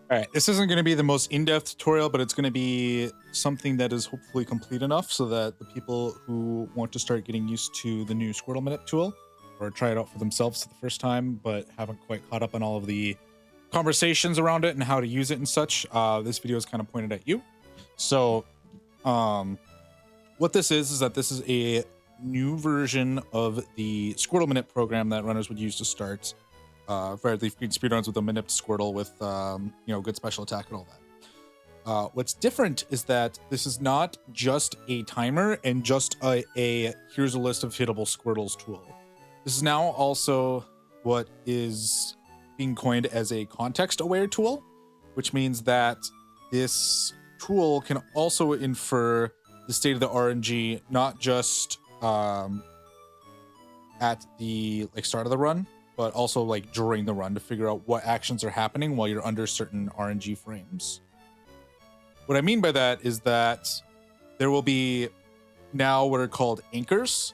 All right, this isn't going to be the most in-depth tutorial, but it's going to be something that is hopefully complete enough so that the people who want to start getting used to the new Squirtle Manip tool or try it out for themselves for the first time, but haven't quite caught up on all of the conversations around it and how to use it and such, this video is kind of pointed at you. So what this is that this is a new version of the Squirtle Manip program that runners would use to start FRLG speedruns with a Manip Squirtle with good special attack and all that. What's different is that this is not just a timer and just a here's a list of hittable Squirtles tool. This is now also what is being coined as a context-aware tool, which means that this tool can also infer the state of the RNG, not just at the start of the run, but also during the run to figure out what actions are happening while you're under certain RNG frames. What I mean by that is that there will be now what are called anchors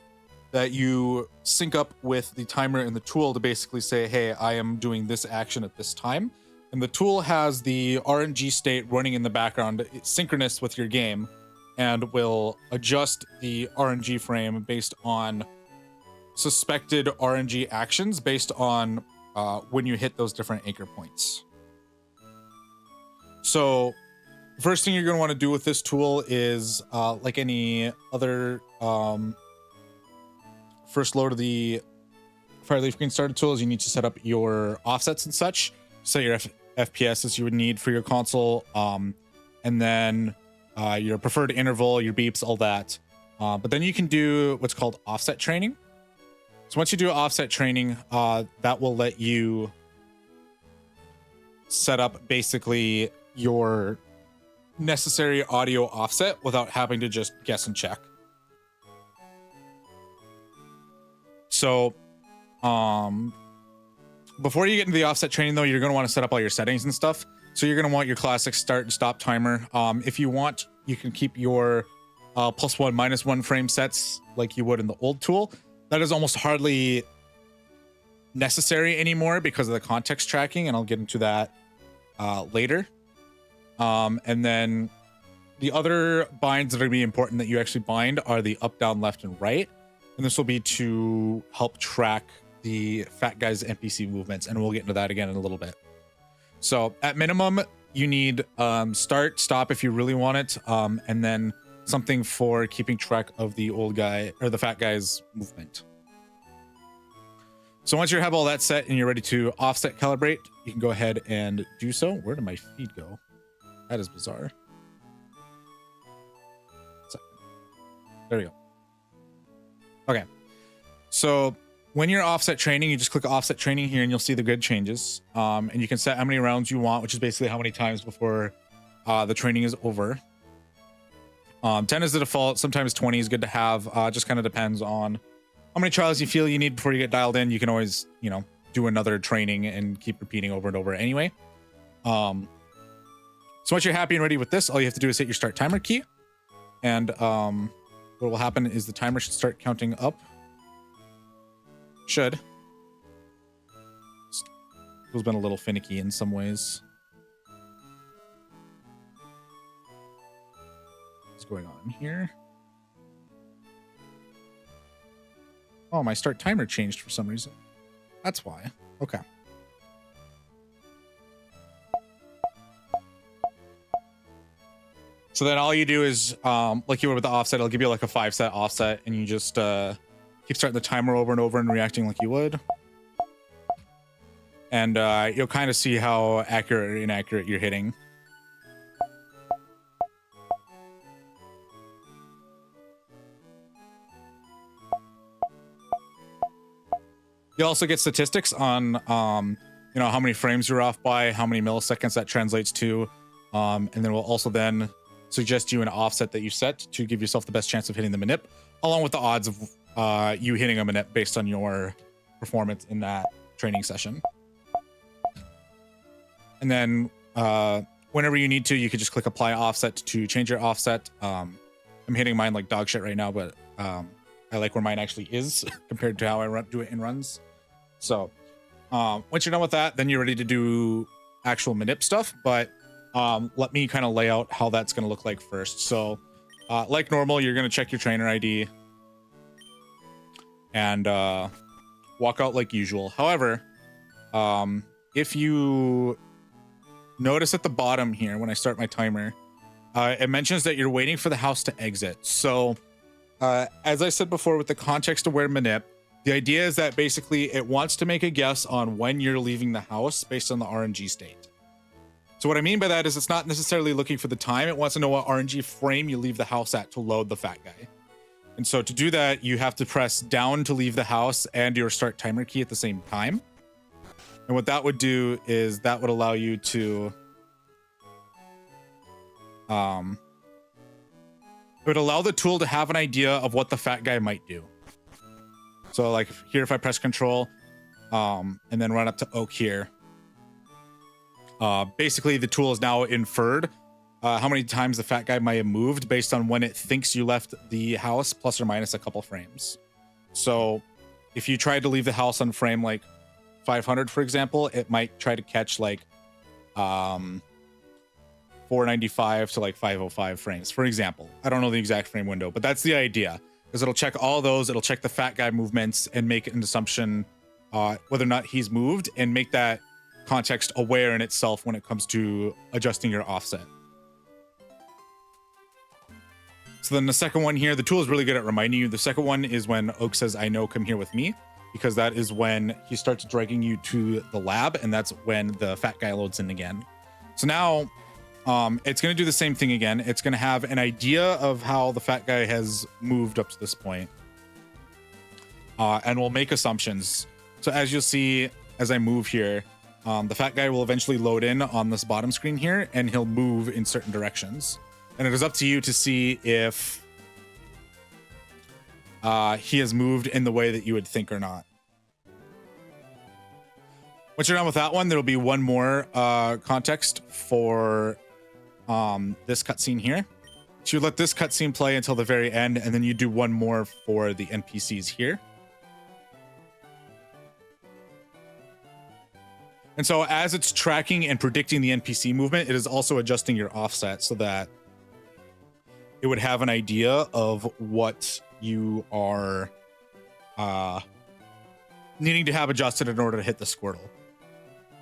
that you sync up with the timer and the tool to basically say, hey, I am doing this action at this time. And the tool has the RNG state running in the background, synchronous with your game, and will adjust the RNG frame based on suspected RNG actions based on when you hit those different anchor points. So the first thing you're going to want to do with this tool is like any other first load of the FRLG Green Starter tools, you need to set up your offsets and such, set your FPS as you would need for your console, and then your preferred interval, your beeps, all that. But then you can do what's called offset training. So once you do offset training, that will let you set up basically your necessary audio offset without having to just guess and check. So before you get into the offset training, though, you're going to want to set up all your settings and stuff. So you're going to want your classic start and stop timer. If you want, you can keep your +1, -1 frame sets like you would in the old tool. That is almost hardly necessary anymore because of the context tracking, and I'll get into that later. And then the other binds that are going to be important that you actually bind are the up, down, left, and right. And this will be to help track the fat guy's NPC movements, and we'll get into that again in a little bit. So at minimum, you need start, stop if you really want it, and then something for keeping track of the old guy or the fat guy's movement. So once you have all that set and you're ready to offset calibrate, you can go ahead and do so. Where did my feed go? That is bizarre. There we go. Okay. So when you're offset training, you just click offset training here and you'll see the grid changes. And you can set how many rounds you want, which is basically how many times before the training is over. 10 is the default. Sometimes 20 is good to have. Just kind of depends on how many trials you feel you need before you get dialed in. You can always, do another training and keep repeating over and over anyway. So once you're happy and ready with this, all you have to do is hit your start timer key. And what will happen is the timer should start counting up. Should. It's been a little finicky in some ways. What's going on here? Oh, my start timer changed for some reason. That's why. Okay. So then all you do is, like you would with the offset, it'll give you like a 5-set offset, and you just keep starting the timer over and over and reacting like you would. And you'll kind of see how accurate or inaccurate you're hitting. You'll also get statistics on, how many frames you're off by, how many milliseconds that translates to. And then we'll also then suggest you an offset that you set to give yourself the best chance of hitting the Manip, along with the odds of you hitting a Manip based on your performance in that training session. And then whenever you need to, you could just click apply offset to change your offset. I'm hitting mine like dog shit right now, but I like where mine actually is compared to how I do it in runs. So once you're done with that, then you're ready to do actual manip stuff, but let me kind of lay out how that's going to look like first. So like normal, you're going to check your trainer ID and walk out like usual. However, if you notice at the bottom here, when I start my timer, it mentions that you're waiting for the house to exit. So as I said before, with the context aware manip, the idea is that basically it wants to make a guess on when you're leaving the house based on the RNG state. So what I mean by that is it's not necessarily looking for the time. It wants to know what RNG frame you leave the house at to load the fat guy. And so to do that, you have to press down to leave the house and your start timer key at the same time. And what that would do is that would allow you to it would allow the tool to have an idea of what the fat guy might do. So like here, if I press control and then run up to Oak here, basically the tool is now inferred how many times the fat guy might have moved based on when it thinks you left the house, plus or minus a couple frames. So if you tried to leave the house on frame like 500, for example, it might try to catch like 495 to like 505 frames, for example. I don't know the exact frame window, but that's the idea, is it'll check all those. It'll check the fat guy movements and make an assumption whether or not he's moved, and make that context aware in itself when it comes to adjusting your offset. So then the second one here, the tool is really good at reminding you. The second one is when Oak says, I know, come here with me, because that is when he starts dragging you to the lab, and that's when the fat guy loads in again. So now it's going to do the same thing again. It's going to have an idea of how the fat guy has moved up to this point, and will make assumptions. So as you'll see, as I move here, the fat guy will eventually load in on this bottom screen here, and he'll move in certain directions. And it is up to you to see if he has moved in the way that you would think or not. Once you're done with that one, there'll be one more context for this cutscene here. So you let this cutscene play until the very end, and then you do one more for the NPCs here. And so as it's tracking and predicting the NPC movement, it is also adjusting your offset so that it would have an idea of what you are needing to have adjusted in order to hit the Squirtle.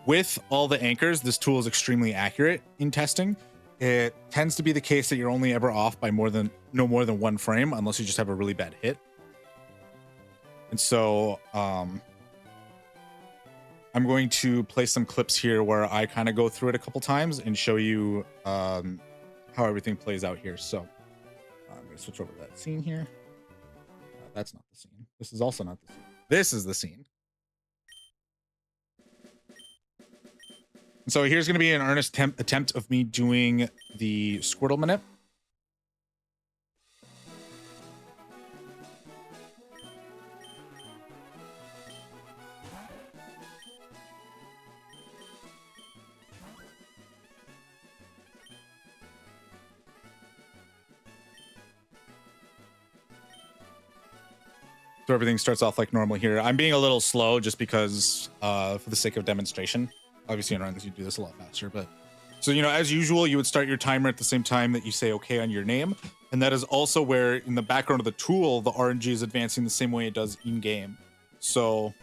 With all the anchors, this tool is extremely accurate in testing. It tends to be the case that you're only ever off by no more than one frame, unless you just have a really bad hit. And so I'm going to play some clips here where I kind of go through it a couple times and show you how everything plays out here. So I'm going to switch over to that scene here. That's not the scene. This is also not the scene. This is the scene. So here's going to be an earnest attempt of me doing the Squirtle manip. So everything starts off like normal here. I'm being a little slow just because for the sake of demonstration. Obviously in runs you do this a lot faster, but so, you know, as usual, you would start your timer at the same time that you say okay on your name. And that is also where in the background of the tool, the RNG is advancing the same way it does in game. So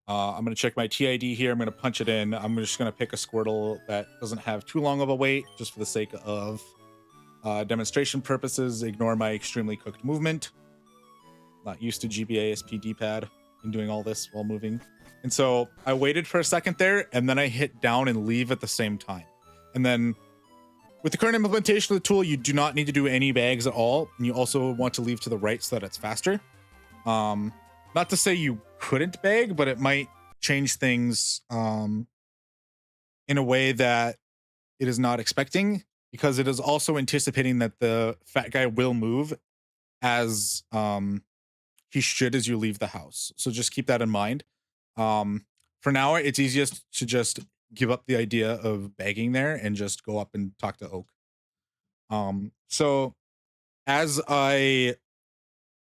I'm going to check my TID here. I'm going to punch it in. I'm just going to pick a Squirtle that doesn't have too long of a wait, just for the sake of demonstration purposes. Ignore my extremely cooked movement. Not used to GBA SP D-pad and doing all this while moving. And so I waited for a second there, and then I hit down and leave at the same time. And then with the current implementation of the tool, you do not need to do any bags at all. And you also want to leave to the right so that it's faster. Not to say you couldn't bag, but it might change things in a way that it is not expecting, because it is also anticipating that the fat guy will move as he should as you leave the house. So just keep that in mind. For now, it's easiest to just give up the idea of bagging there and just go up and talk to Oak. So as I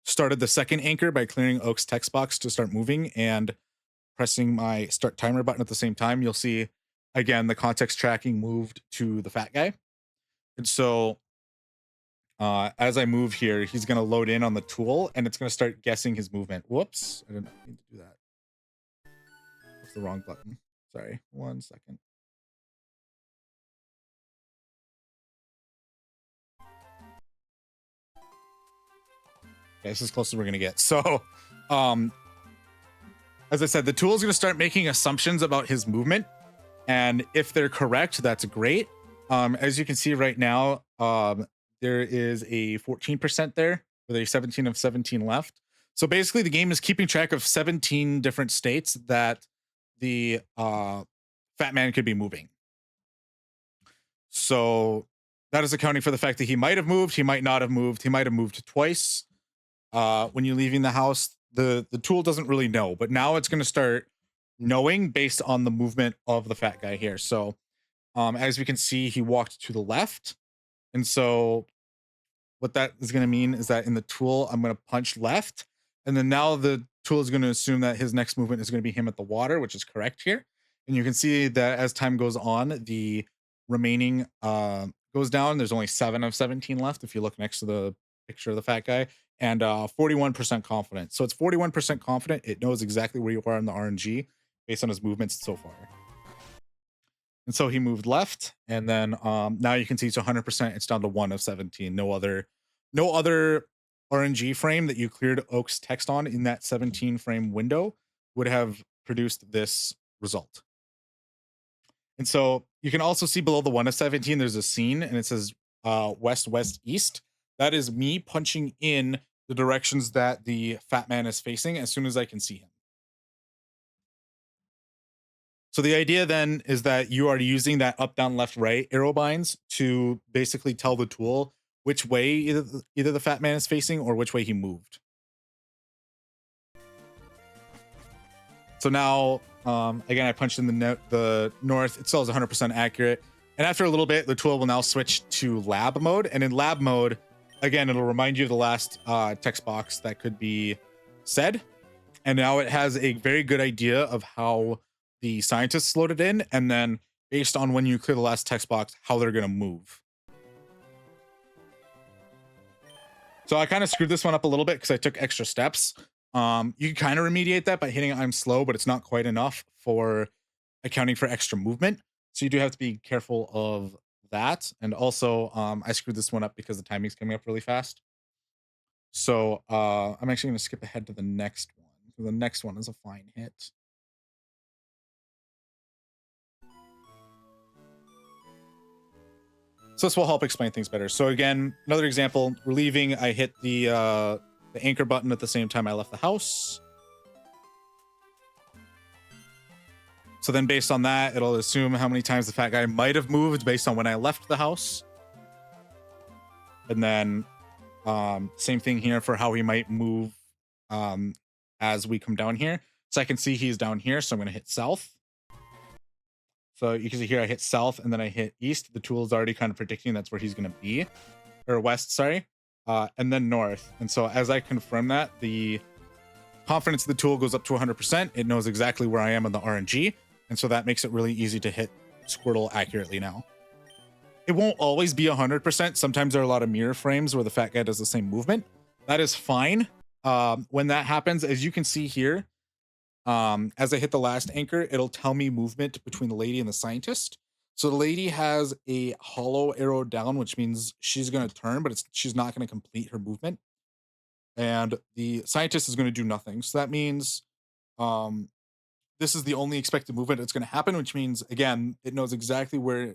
started the second anchor by clearing Oak's text box to start moving, and pressing my start timer button at the same time, you'll see again the context tracking moved to the fat guy. And so as I move here, he's going to load in on the tool and it's going to start guessing his movement. Whoops, I didn't mean to do that. That's the wrong button. Sorry, 1 second. Okay, this is as close as we're going to get. So as I said, the tool is going to start making assumptions about his movement. And if they're correct, that's great. As you can see right now, there is a 14% there with a 17 of 17 left. So basically the game is keeping track of 17 different states that the fat man could be moving. So that is accounting for the fact that he might have moved, he might not have moved, he might have moved twice. When you're leaving the house, the tool doesn't really know, but now it's going to start knowing based on the movement of the fat guy here. So as we can see, he walked to the left. And so what that is going to mean is that in the tool, I'm going to punch left. And then now the tool is going to assume that his next movement is going to be him at the water, which is correct here. And you can see that as time goes on, the remaining goes down. There's only 7 of 17 left if you look next to the picture of the fat guy, and 41% confident. So it's 41% confident. It knows exactly where you are in the RNG based on his movements so far. And so he moved left, and then now you can see it's 100%. It's down to 1 of 17. No other RNG frame that you cleared Oak's text on in that 17 frame window would have produced this result. And so you can also see below the 1 of 17, there's a scene and it says west, west, east. That is me punching in the directions that the fat man is facing as soon as I can see him. So the idea then is that you are using that up, down, left, right arrow binds to basically tell the tool which way either the fat man is facing or which way he moved. So now, again, I punched in the north. It still is 100% accurate. And after a little bit, the tool will now switch to lab mode. And in lab mode, again, it'll remind you of the last text box that could be said. And now it has a very good idea of how the scientists loaded in. And then based on when you clear the last text box, how they're going to move. So I kind of screwed this one up a little bit because I took extra steps. You can kind of remediate that by hitting I'm slow, but it's not quite enough for accounting for extra movement. So you do have to be careful of that. And also, I screwed this one up because the timing's coming up really fast. So I'm actually going to skip ahead to the next one. The next one is a fine hit. So this will help explain things better. So again, another example, we're leaving. I hit the anchor button at the same time I left the house. So then based on that, it'll assume how many times the fat guy might have moved based on when I left the house. And then same thing here for how he might move as we come down here. So I can see he's down here. So I'm going to hit south. So you can see here I hit south and then I hit east. The tool is already kind of predicting that's where he's going to be. Or west, sorry. And then north. And so as I confirm that, the confidence of the tool goes up to 100%. It knows exactly where I am on the RNG. And so that makes it really easy to hit Squirtle accurately now. It won't always be 100%. Sometimes there are a lot of mirror frames where the fat guy does the same movement. That is fine. When that happens, as you can see here, as I hit the last anchor, it'll tell me movement between the lady and the scientist. So the lady has a hollow arrow down, which means she's going to turn, but she's not going to complete her movement. And the scientist is going to do nothing. So that means this is the only expected movement that's going to happen, which means, again, it knows exactly where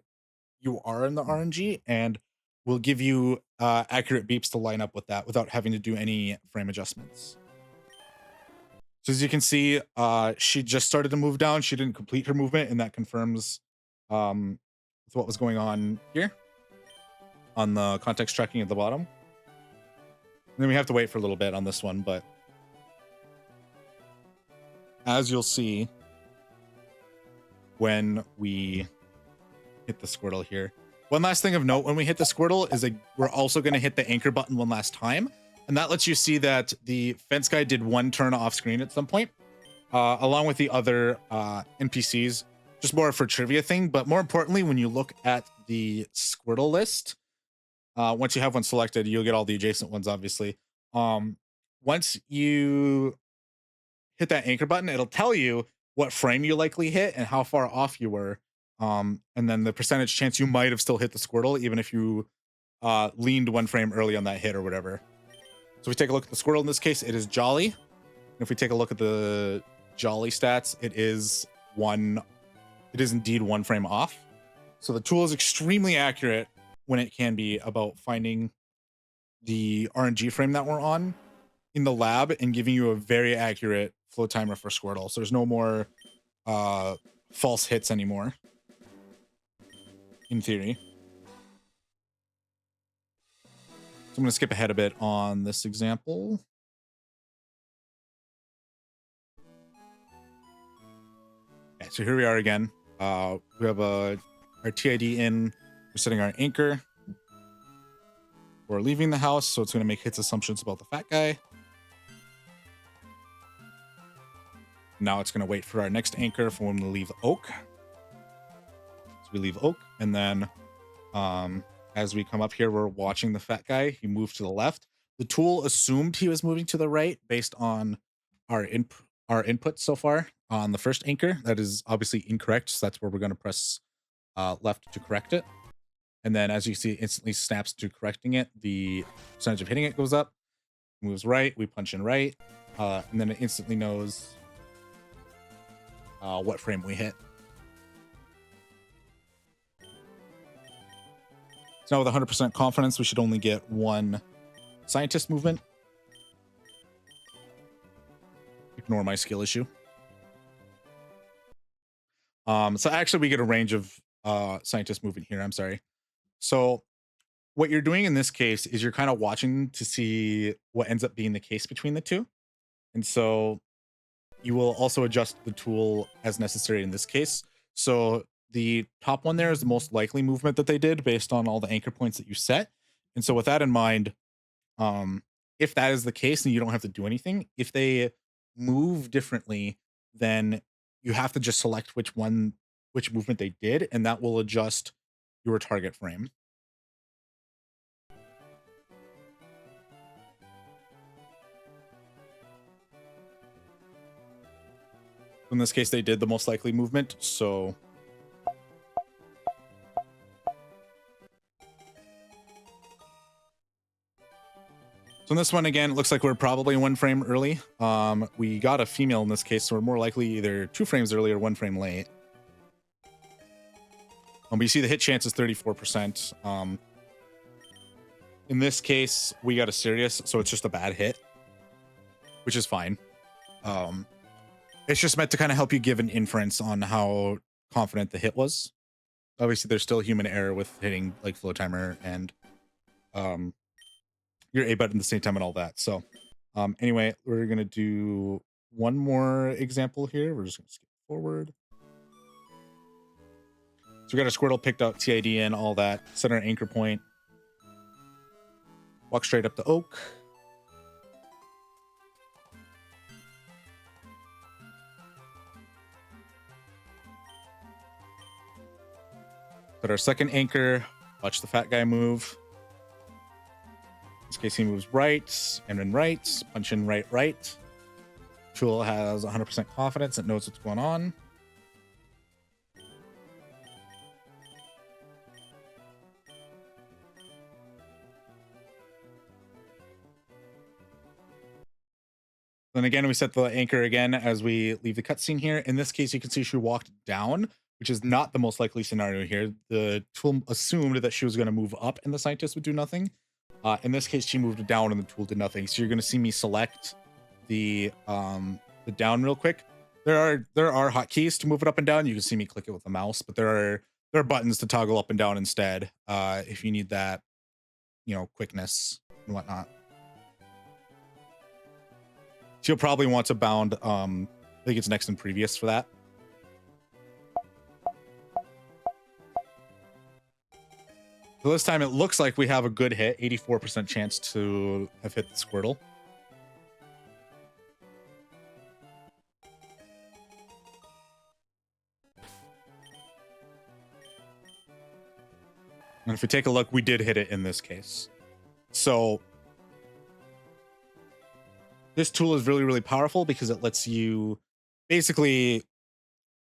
you are in the RNG and will give you accurate beeps to line up with that without having to do any frame adjustments. So as you can see, she just started to move down. She didn't complete her movement, and that confirms with what was going on here on the context tracking at the bottom. And then we have to wait for a little bit on this one, but as you'll see when we hit the Squirtle here. One last thing of note when we hit the Squirtle is we're also going to hit the anchor button one last time. And that lets you see that the fence guy did one turn off screen at some point. along with the other NPCs, just more for trivia thing. But more importantly, when you look at the Squirtle list, once you have one selected, you'll get all the adjacent ones, obviously. Once you hit that anchor button, it'll tell you what frame you likely hit and how far off you were. And then the percentage chance you might have still hit the Squirtle, even if you leaned one frame early on that hit or whatever. So if we take a look at the Squirtle in this case, it is Jolly. And if we take a look at the Jolly stats, it is indeed one frame off. So the tool is extremely accurate when it can be about finding the RNG frame that we're on in the lab and giving you a very accurate flow timer for Squirtle. So there's no more false hits anymore, in theory. So I'm going to skip ahead a bit on this example. Okay, so here we are again. We have our TID in. We're setting our anchor. We're leaving the house, so it's going to make hits assumptions about the fat guy. Now it's going to wait for our next anchor for when we leave Oak. So we leave Oak, and then as we come up here, we're watching the fat guy. He moved to the left. The tool assumed he was moving to the right based on our input so far on the first anchor. That is obviously incorrect, so that's where we're going to press left to correct it. And then as you see, it instantly snaps to correcting it. The percentage of hitting it goes up. Moves right, we punch in right, and then it instantly knows what frame we hit. So now with 100% confidence, we should only get one scientist movement. Ignore my skill issue. So actually we get a range of scientist movement here. I'm sorry. So what you're doing in this case is you're kind of watching to see what ends up being the case between the two. And so you will also adjust the tool as necessary in this case. So the top one there is the most likely movement that they did based on all the anchor points that you set. And so with that in mind, if that is the case and you don't have to do anything, if they move differently, then you have to just select which movement they did, and that will adjust your target frame. In this case, they did the most likely movement, so in this one, again, it looks like we're probably one frame early. We got a female in this case, so we're more likely either 2 frames early or 1 frame late. But you see the hit chance is 34%. In this case, we got a serious, so it's just a bad hit, which is fine. It's just meant to kind of help you give an inference on how confident the hit was. Obviously, there's still human error with hitting like flow timer and your A button at the same time and all that. So anyway, we're going to do one more example here. We're just going to skip forward. So we got our Squirtle picked up, TID in, all that. Set our anchor point. Walk straight up to Oak. Put our second anchor. Watch the fat guy move. In this case, he moves right and then right. Punch in right, right. Tool has 100% confidence. It knows what's going on. Then again, we set the anchor again as we leave the cutscene here. In this case, you can see she walked down, which is not the most likely scenario here. The tool assumed that she was going to move up and the scientist would do nothing. In this case, she moved down and the tool did nothing. So you're going to see me select the down real quick. There are hotkeys to move it up and down. You can see me click it with the mouse, but there are buttons to toggle up and down instead if you need that, quickness and whatnot. So you'll probably want to bound, I think it's next and previous for that. So this time it looks like we have a good hit, 84% chance to have hit the Squirtle. And if we take a look, we did hit it in this case. So this tool is really, really powerful because it lets you basically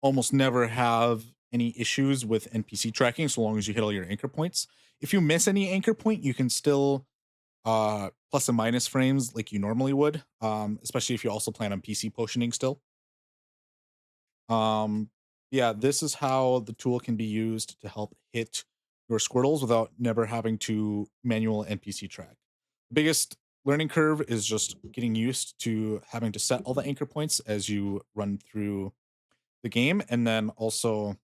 almost never have any issues with NPC tracking so long as you hit all your anchor points. If you miss any anchor point, you can still plus and minus frames like you normally would, especially if you also plan on PC potioning still. Um, yeah, this is how the tool can be used to help hit your Squirtles without never having to manual NPC track. The biggest learning curve is just getting used to having to set all the anchor points as you run through the game, and then also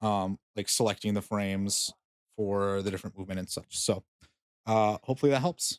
like selecting the frames for the different movement and such. So hopefully that helps.